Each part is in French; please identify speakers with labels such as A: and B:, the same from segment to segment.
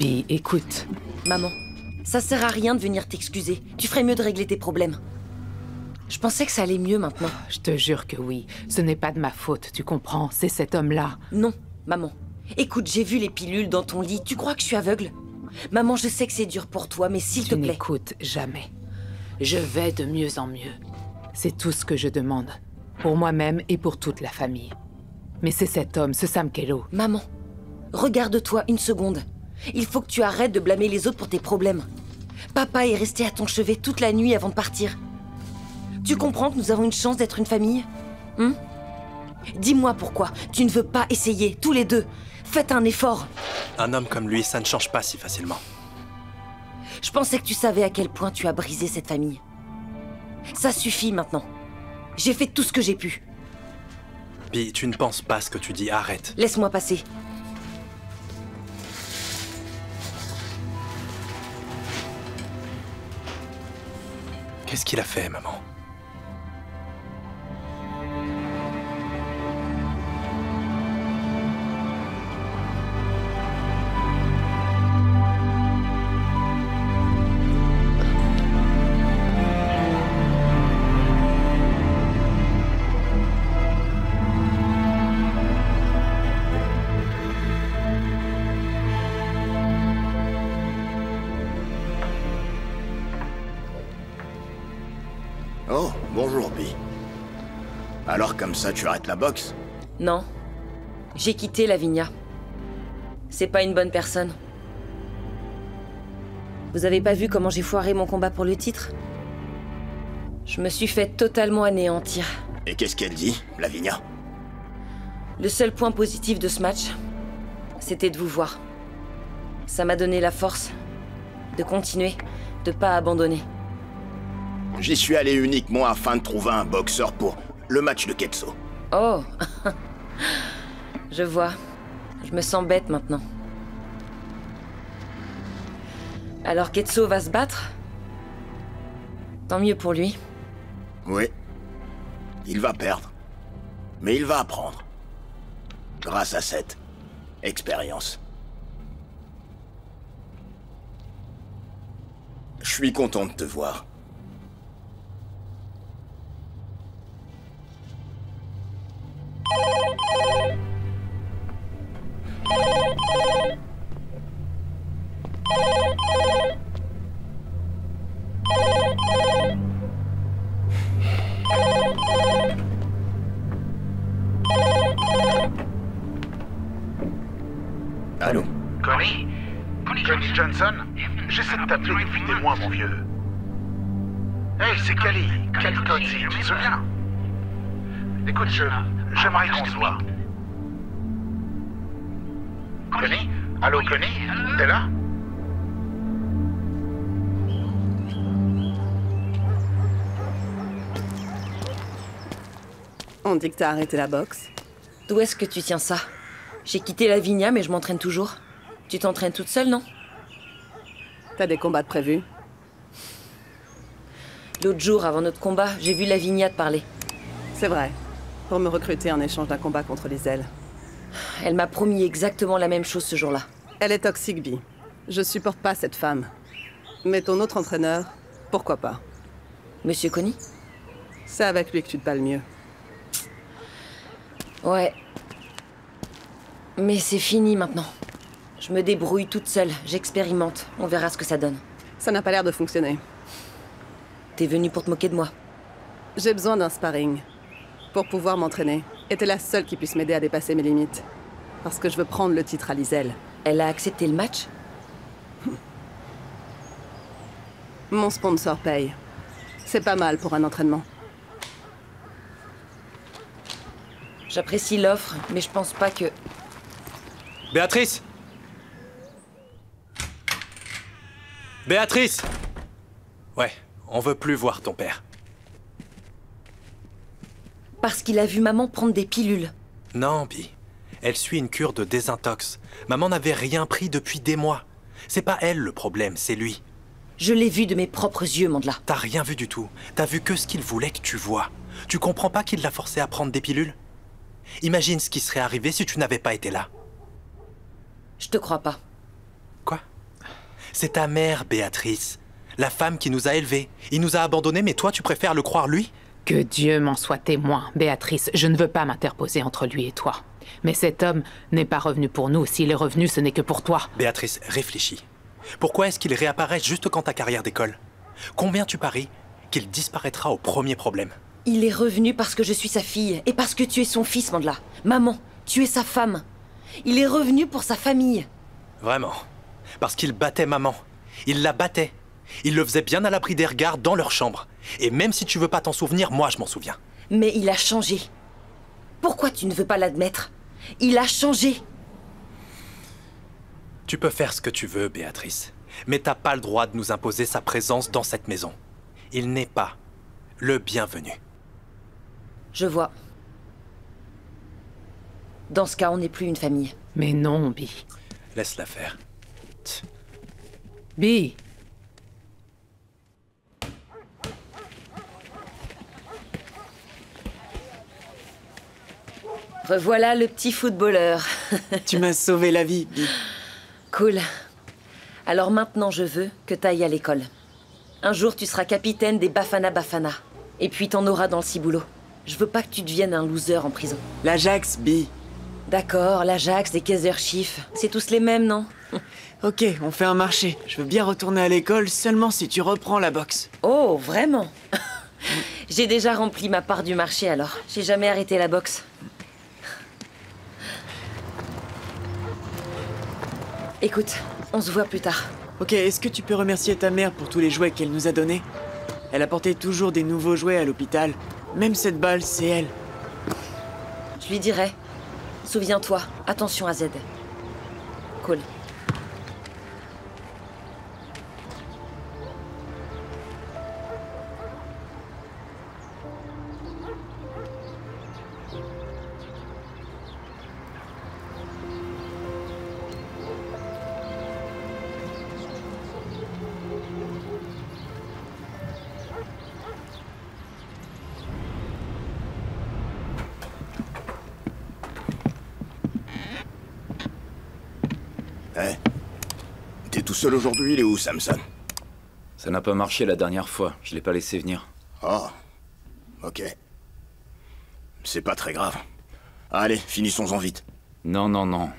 A: Bi, écoute.
B: Maman, ça sert à rien de venir t'excuser. Tu ferais mieux de régler tes problèmes. Je pensais que ça allait mieux maintenant.
A: Je te jure que oui. Ce n'est pas de ma faute, tu comprends? C'est cet homme-là.
B: Non, maman. Écoute, j'ai vu les pilules dans ton lit. Tu crois que je suis aveugle? Maman, je sais que c'est dur pour toi, mais s'il te plaît...
A: Tu n'écoutes jamais. Je vais de mieux en mieux. C'est tout ce que je demande. Pour moi-même et pour toute la famille. Mais c'est cet homme, ce Sam Kello.
B: Maman, regarde-toi une seconde. Il faut que tu arrêtes de blâmer les autres pour tes problèmes. Papa est resté à ton chevet toute la nuit avant de partir. Tu comprends que nous avons une chance d'être une famille? Dis-moi pourquoi tu ne veux pas essayer, tous les deux. Faites un effort.
C: Un homme comme lui, ça ne change pas si facilement.
B: Je pensais que tu savais à quel point tu as brisé cette famille. Ça suffit maintenant. J'ai fait tout ce que j'ai pu.
C: Bi, tu ne penses pas ce que tu dis, arrête.
B: Laisse-moi passer.
C: Qu'est-ce qu'il a fait, maman?
D: Oh, bonjour, Bi. Alors comme ça, tu arrêtes la boxe?
B: Non. J'ai quitté Lavinia. C'est pas une bonne personne. Vous avez pas vu comment j'ai foiré mon combat pour le titre? Je me suis fait totalement anéantir.
D: Et qu'est-ce qu'elle dit, Lavinia?
B: Le seul point positif de ce match, c'était de vous voir. Ça m'a donné la force de continuer, de pas abandonner.
D: J'y suis allé uniquement afin de trouver un boxeur pour le match de Ketso.
B: Oh. Je vois. Je me sens bête maintenant. Alors Ketso va se battre? Tant mieux pour lui.
D: Oui. Il va perdre. Mais il va apprendre. Grâce à cette expérience. Je suis content de te voir. Allô?
E: Connie? Connie Johnson? J'essaie de t'appeler depuis des mois, mon vieux. Hey, c'est Cali. Cali Cozzi, tu te souviens? Écoute, j'aimerais qu'on se voit. Connie? Allô, Connie? T'es là?
F: On dit que t'as arrêté la boxe.
B: D'où est-ce que tu tiens ça? J'ai quitté Lavinia, mais je m'entraîne toujours. Tu t'entraînes toute seule, non?
F: T'as des combats de prévus?
B: L'autre jour, avant notre combat, j'ai vu Lavinia te parler.
F: C'est vrai. Pour me recruter en échange d'un combat contre les ailes.
B: Elle m'a promis exactement la même chose ce jour-là.
F: Elle est toxique, Bi. Je supporte pas cette femme. Mais ton autre entraîneur, pourquoi pas?
B: Monsieur Connie?
F: C'est avec lui que tu te bats le mieux.
B: Ouais. Mais c'est fini maintenant. Je me débrouille toute seule, j'expérimente. On verra ce que ça donne.
F: Ça n'a pas l'air de fonctionner.
B: T'es venue pour te moquer de moi?
F: J'ai besoin d'un sparring. Pour pouvoir m'entraîner. Et t'es la seule qui puisse m'aider à dépasser mes limites. Parce que je veux prendre le titre à Liselle.
B: Elle a accepté le match?
F: Mon sponsor paye. C'est pas mal pour un entraînement.
B: J'apprécie l'offre, mais je pense pas que...
C: Béatrice! Béatrice! Ouais, on veut plus voir ton père.
B: Parce qu'il a vu maman prendre des pilules.
C: Non, Bi. Elle suit une cure de désintox. Maman n'avait rien pris depuis des mois. C'est pas elle le problème, c'est lui.
B: Je l'ai vu de mes propres yeux, Mandla.
C: T'as rien vu du tout. T'as vu que ce qu'il voulait que tu vois. Tu comprends pas qu'il l'a forcé à prendre des pilules? Imagine ce qui serait arrivé si tu n'avais pas été là.
B: Je te crois pas.
C: Quoi? C'est ta mère, Béatrice. La femme qui nous a élevés. Il nous a abandonnés, mais toi, tu préfères le croire lui?
A: Que Dieu m'en soit témoin, Béatrice. Je ne veux pas m'interposer entre lui et toi. Mais cet homme n'est pas revenu pour nous. S'il est revenu, ce n'est que pour toi.
C: Béatrice, réfléchis. Pourquoi est-ce qu'il réapparaît juste quand ta carrière décolle? Combien tu paries qu'il disparaîtra au premier problème?
B: Il est revenu parce que je suis sa fille et parce que tu es son fils, Mandla. Maman, tu es sa femme. Il est revenu pour sa famille.
C: Vraiment. Parce qu'il battait maman. Il la battait. Il le faisait bien à l'abri des regards dans leur chambre. Et même si tu veux pas t'en souvenir, moi je m'en souviens.
B: Mais il a changé. Pourquoi tu ne veux pas l'admettre? Il a changé.
C: Tu peux faire ce que tu veux, Béatrice. Mais t'as pas le droit de nous imposer sa présence dans cette maison. Il n'est pas le bienvenu.
B: Je vois. Dans ce cas, on n'est plus une famille.
A: Mais non, Bi.
C: Laisse-la faire.
A: Bi.
B: Revoilà le petit footballeur.
G: Tu m'as sauvé la vie, Bi.
B: Cool. Alors maintenant, je veux que t'ailles à l'école. Un jour, tu seras capitaine des Bafana Bafana. Et puis t'en auras dans le ciboulot. Je veux pas que tu deviennes un loser en prison.
G: L'Ajax, Bi.
B: D'accord, l'Ajax, les Kaiser Chiefs. C'est tous les mêmes, non?
G: Ok, on fait un marché. Je veux bien retourner à l'école seulement si tu reprends la boxe.
B: Oh, vraiment? J'ai déjà rempli ma part du marché alors. J'ai jamais arrêté la boxe. Écoute, on se voit plus tard.
G: Ok, est-ce que tu peux remercier ta mère pour tous les jouets qu'elle nous a donnés? Elle apportait toujours des nouveaux jouets à l'hôpital. Même cette balle, c'est elle.
B: Je lui dirai. Souviens-toi, attention à Z. Cool.
D: Hé, t'es tout seul aujourd'hui, il est où, Samson?
H: Ça n'a pas marché la dernière fois, je l'ai pas laissé venir.
D: Oh, ok. C'est pas très grave. Allez, finissons-en vite.
H: Non, non, non.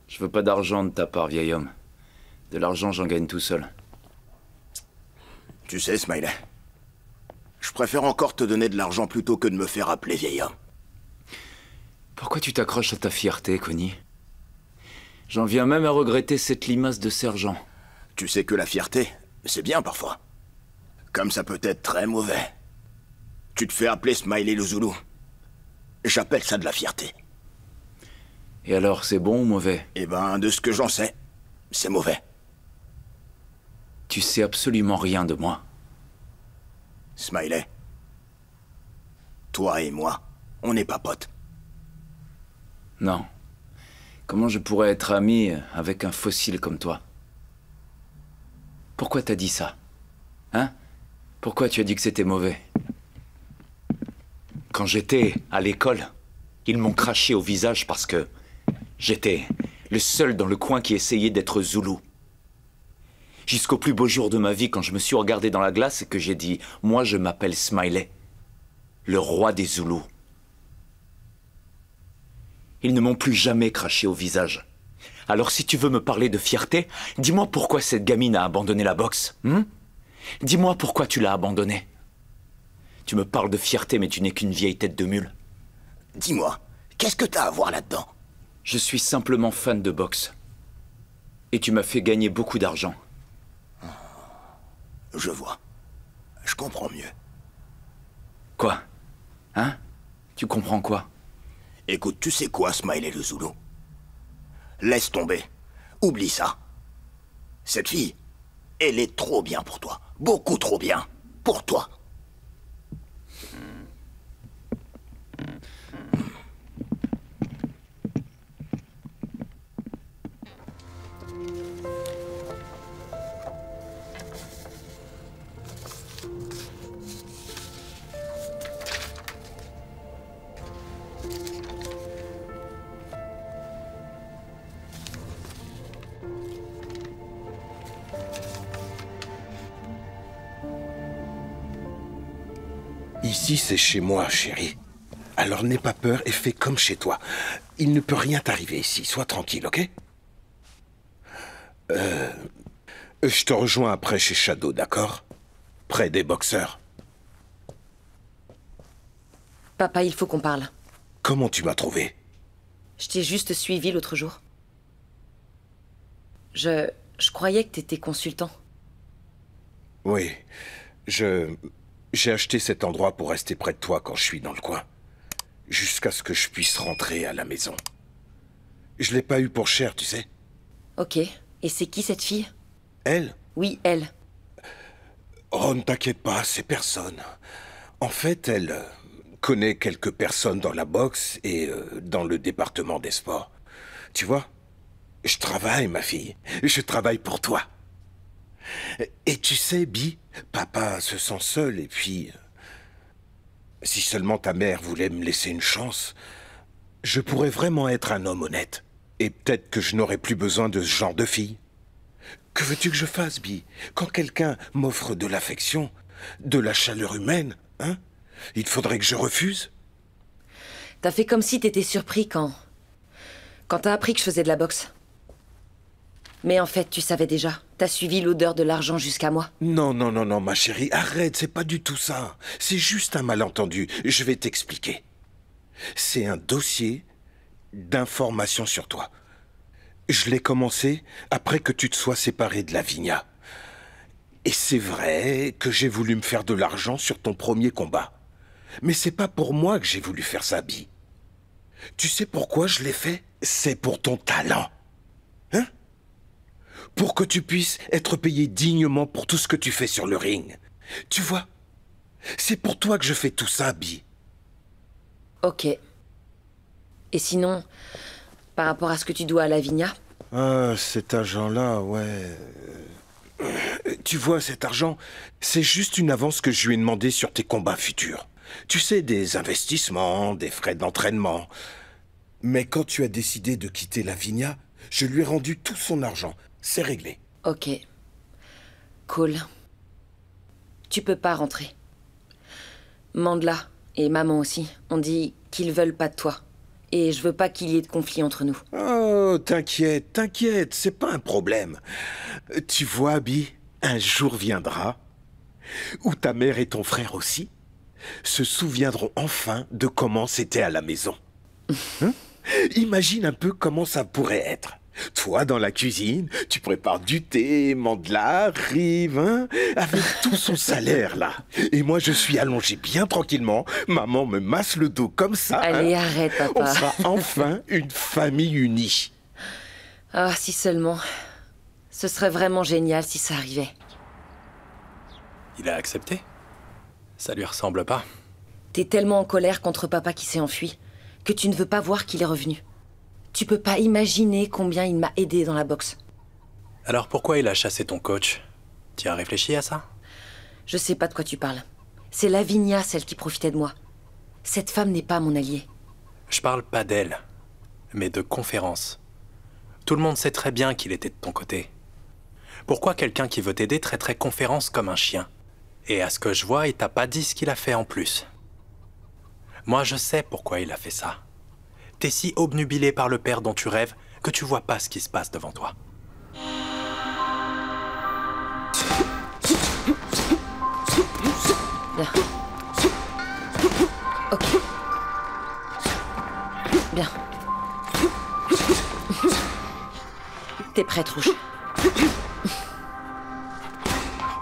H: Je veux pas d'argent de ta part, vieil homme. De l'argent, j'en gagne tout seul.
D: Tu sais, Smiley, je préfère encore te donner de l'argent plutôt que de me faire appeler vieil homme.
H: Pourquoi tu t'accroches à ta fierté, Connie? J'en viens même à regretter cette limace de sergent.
D: Tu sais que la fierté, c'est bien parfois. Comme ça peut être très mauvais. Tu te fais appeler Smiley le Zoulou. J'appelle ça de la fierté.
H: Et alors, c'est bon ou mauvais?
D: Eh ben, de ce que j'en sais, c'est mauvais.
H: Tu sais absolument rien de moi.
D: Smiley, toi et moi, on n'est pas potes.
H: Non. Comment je pourrais être ami avec un fossile comme toi? Pourquoi t'as dit ça? Hein? Pourquoi tu as dit que c'était mauvais? Quand j'étais à l'école, ils m'ont craché au visage parce que j'étais le seul dans le coin qui essayait d'être Zoulou. Jusqu'au plus beau jour de ma vie, quand je me suis regardé dans la glace et que j'ai dit « Moi, je m'appelle Smiley, le roi des Zoulous ». Ils ne m'ont plus jamais craché au visage. Alors si tu veux me parler de fierté, dis-moi pourquoi cette gamine a abandonné la boxe. Dis-moi pourquoi tu l'as abandonnée. Tu me parles de fierté, mais tu n'es qu'une vieille tête de mule.
D: Dis-moi, qu'est-ce que t'as à voir là-dedans?
H: Je suis simplement fan de boxe. Et tu m'as fait gagner beaucoup d'argent.
D: Je vois. Je comprends mieux.
H: Quoi? Hein? Tu comprends quoi?
D: Écoute, tu sais quoi, Smiley le Zoulou? Laisse tomber. Oublie ça. Cette fille, elle est trop bien pour toi. Beaucoup trop bien. Pour toi.
I: Ici, c'est chez moi, chérie. Alors n'aie pas peur et fais comme chez toi. Il ne peut rien t'arriver ici. Sois tranquille, ok? Je te rejoins après chez Shadow, d'accord? Près des boxeurs.
B: Papa, il faut qu'on parle.
I: Comment tu m'as trouvé?
B: Je t'ai juste suivi l'autre jour. Je croyais que t'étais consultant.
I: Oui, j'ai acheté cet endroit pour rester près de toi quand je suis dans le coin. Jusqu'à ce que je puisse rentrer à la maison. Je l'ai pas eu pour cher, tu sais.
B: Ok. Et c'est qui cette fille?
I: Elle?
B: Oui, elle.
I: Oh, ne t'inquiète pas, c'est personne. En fait, elle connaît quelques personnes dans la boxe et dans le département des sports. Tu vois, je travaille, ma fille. Je travaille pour toi. Et tu sais, Bi, papa se sent seul et puis... si seulement ta mère voulait me laisser une chance, je pourrais vraiment être un homme honnête. Et peut-être que je n'aurais plus besoin de ce genre de fille. Que veux-tu que je fasse, Bi? Quand quelqu'un m'offre de l'affection, de la chaleur humaine, hein? Il faudrait que je refuse?
B: T'as fait comme si t'étais surpris quand t'as appris que je faisais de la boxe. Mais en fait, tu savais déjà. T'as suivi l'odeur de l'argent jusqu'à moi.
I: Non, non, non, non, ma chérie, arrête, c'est pas du tout ça. C'est juste un malentendu. Je vais t'expliquer. C'est un dossier d'information sur toi. Je l'ai commencé après que tu te sois séparé de Lavinia. Et c'est vrai que j'ai voulu me faire de l'argent sur ton premier combat. Mais c'est pas pour moi que j'ai voulu faire ça, Bi. Tu sais pourquoi je l'ai fait? C'est pour ton talent. Hein? Pour que tu puisses être payé dignement pour tout ce que tu fais sur le ring. Tu vois? C'est pour toi que je fais tout ça, Bi.
B: Ok. Et sinon, par rapport à ce que tu dois à Lavinia?
I: Ah, cet argent-là, ouais... Tu vois, cet argent, c'est juste une avance que je lui ai demandé sur tes combats futurs. Tu sais, des investissements, des frais d'entraînement. Mais quand tu as décidé de quitter Lavinia, je lui ai rendu tout son argent. C'est réglé.
B: Ok. Cool. Tu peux pas rentrer. Mandla et maman aussi ont dit qu'ils veulent pas de toi. Et je veux pas qu'il y ait de conflit entre nous.
I: Oh, t'inquiète, t'inquiète, c'est pas un problème. Tu vois, Abby, un jour viendra où ta mère et ton frère aussi se souviendront enfin de comment c'était à la maison. Hein? Imagine un peu comment ça pourrait être. Toi, dans la cuisine, tu prépares du thé, Mandla arrive, hein, avec tout son salaire, là. Et moi, je suis allongé bien tranquillement. Maman me masse le dos comme ça.
B: Allez,
I: hein.
B: arrête, papa.
I: On sera enfin une famille unie.
B: Ah, si seulement. Ce serait vraiment génial si ça arrivait.
C: Il a accepté? Ça lui ressemble pas.
B: T'es tellement en colère contre papa qui s'est enfui que tu ne veux pas voir qu'il est revenu. Tu peux pas imaginer combien il m'a aidé dans la boxe.
C: Alors pourquoi il a chassé ton coach? Tu as réfléchi à ça?
B: Je sais pas de quoi tu parles. C'est Lavinia, celle qui profitait de moi. Cette femme n'est pas mon allié.
C: Je parle pas d'elle, mais de Conférence. Tout le monde sait très bien qu'il était de ton côté. Pourquoi quelqu'un qui veut t'aider traiterait Conférence comme un chien? Et à ce que je vois, il t'a pas dit ce qu'il a fait en plus. Moi, je sais pourquoi il a fait ça. T'es si obnubilé par le père dont tu rêves que tu vois pas ce qui se passe devant toi.
B: Bien. Ok. Bien. T'es prête, Rouge?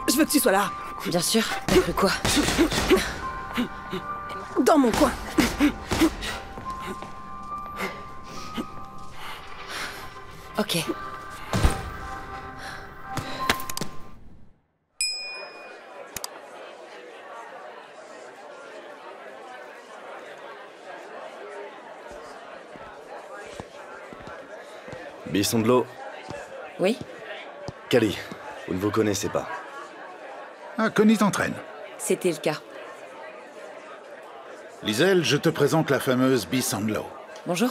F: Je veux que tu sois là.
B: Bien sûr. T'as cru quoi?
F: Dans mon coin.
B: Ok.
J: Bisson de l'eau.
B: Oui?
J: Kali, vous ne vous connaissez pas.
E: Ah, Connie t'entraîne.
B: C'était le cas.
E: Liselle, je te présente la fameuse Bisson de l'eau.
B: Bonjour.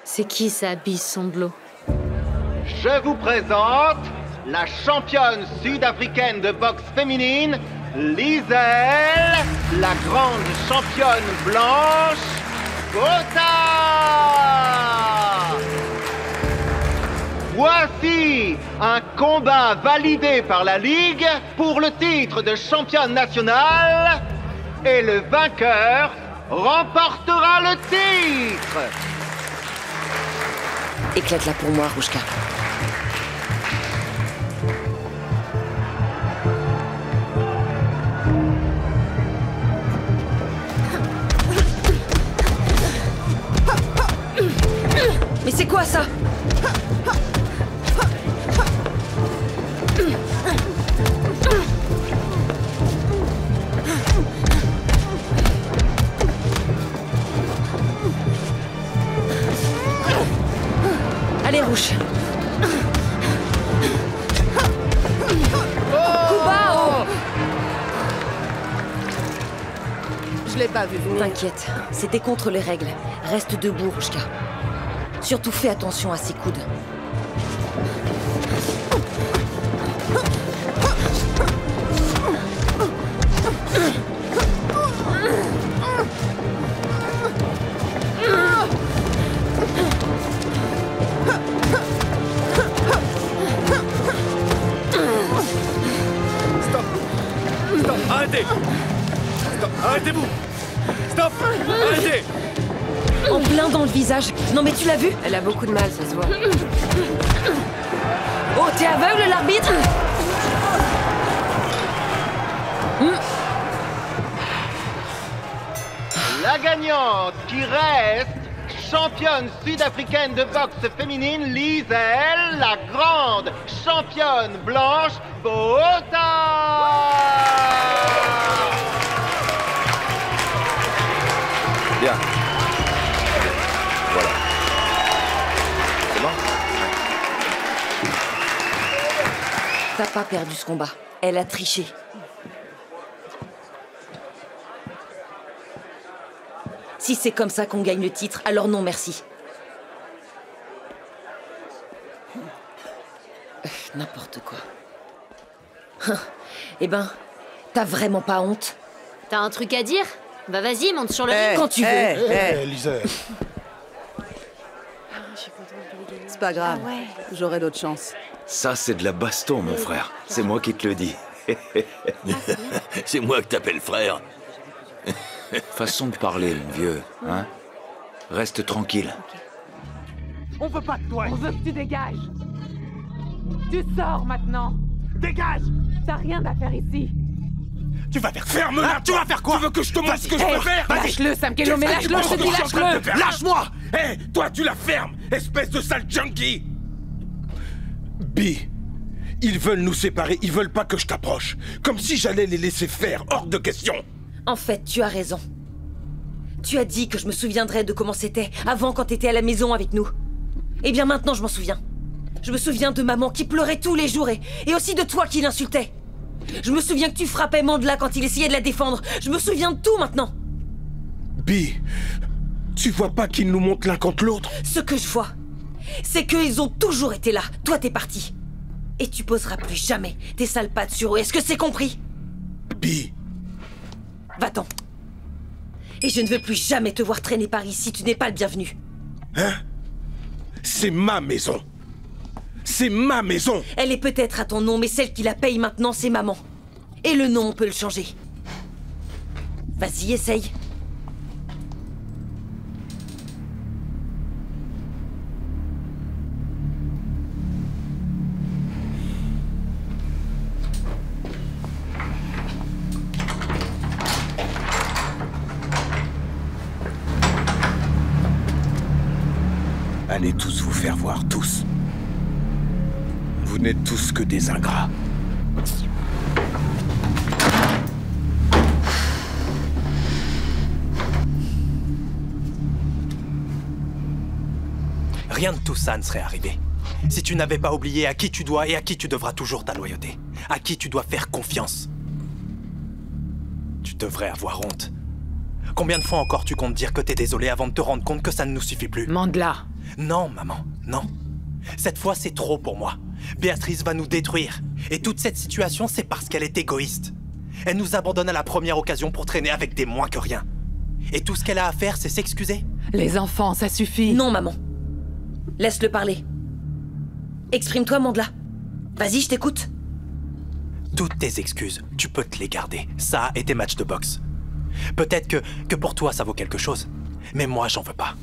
K: C'est qui ça, Bisson de l'eau?
L: Je vous présente la championne sud-africaine de boxe féminine, Liselle la grande championne blanche, Bota! Voici un combat validé par la Ligue pour le titre de championne nationale et le vainqueur remportera le titre.
B: Éclate-la pour moi, Rouchka. Mais c'est quoi ça? Allez, Rouge. Kuba!
F: Je l'ai pas vu venir.
B: T'inquiète, c'était contre les règles. Reste debout, Rouchka. Surtout fais attention à ses coudes.
M: Arrêtez! Stop! Arrêtez-vous! Stop! Arrêtez!
B: En plein dans le visage. Non mais tu l'as vu?
K: Elle a beaucoup de mal, ça se voit.
B: Oh, t'es aveugle, l'arbitre?
L: La gagnante qui reste championne sud-africaine de boxe féminine, Liesel, la grande championne blanche, Bota!
J: Bien. Voilà. C'est bon?
B: T'as pas perdu ce combat. Elle a triché. Si c'est comme ça qu'on gagne le titre, alors non merci. N'importe quoi. Eh ben, t'as vraiment pas honte?
K: T'as un truc à dire? Bah vas-y, monte sur le ring
B: quand tu veux.
I: Liesel.
F: C'est pas grave, j'aurai d'autres chances.
H: Ça, c'est de la baston, mon frère. C'est moi qui te le dis.
D: C'est moi que t'appelles frère.
H: Façon de parler, mon vieux, hein? Reste tranquille.
A: On veut pas de toi. On veut que tu dégages. Tu sors maintenant.
E: Dégage!
A: T'as rien à faire ici.
E: Tu vas faire... Ferme-la! Tu vas faire quoi? Tu veux que je te montre ce que je peux faire?
A: Lâche-le, Sam Kello, mais lâche-le, je te dis lâche-le!
E: Lâche-moi! Hé, toi, tu la fermes! Espèce de sale junkie!
I: Bee, ils veulent nous séparer, ils veulent pas que je t'approche. Comme si j'allais les laisser faire, hors de question.
B: En fait, tu as raison. Tu as dit que je me souviendrais de comment c'était avant quand t'étais à la maison avec nous. Eh bien maintenant, je m'en souviens. Je me souviens de maman qui pleurait tous les jours et aussi de toi qui l'insultais. Je me souviens que tu frappais Mandela quand il essayait de la défendre. Je me souviens de tout maintenant.
I: Bee, tu vois pas qu'ils nous montent l'un contre l'autre?
B: Ce que je vois, c'est qu'ils ont toujours été là. Toi, t'es parti. Et tu poseras plus jamais tes sales pattes sur eux. Est-ce que c'est compris?
I: Bee.
B: Va-t'en. Et je ne veux plus jamais te voir traîner par ici. Tu n'es pas le bienvenu.
I: Hein? C'est ma maison. C'est ma maison.
B: Elle est peut-être à ton nom, mais celle qui la paye maintenant, c'est maman. Et le nom, on peut le changer. Vas-y, essaye.
I: Allez tous vous faire voir, tous. Vous n'êtes tous que des ingrats.
C: Rien de tout ça ne serait arrivé. Si tu n'avais pas oublié à qui tu dois et à qui tu devras toujours ta loyauté. À qui tu dois faire confiance. Tu devrais avoir honte. Combien de fois encore tu comptes dire que t'es désolé avant de te rendre compte que ça ne nous suffit plus?
A: Mandela.
C: Non, maman, non. Cette fois, c'est trop pour moi. Béatrice va nous détruire. Et toute cette situation, c'est parce qu'elle est égoïste. Elle nous abandonne à la première occasion pour traîner avec des moins que rien. Et tout ce qu'elle a à faire, c'est s'excuser?
A: Les enfants, ça suffit.
B: Non, maman. Laisse-le parler. Exprime-toi, Mandla. Vas-y, je t'écoute.
C: Toutes tes excuses, tu peux te les garder. Ça et tes matchs de boxe. Peut-être que pour toi, ça vaut quelque chose. Mais moi, j'en veux pas.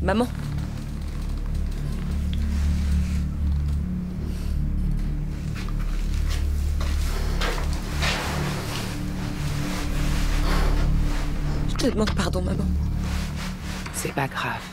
B: Maman. Je te demande pardon, maman.
A: C'est pas grave.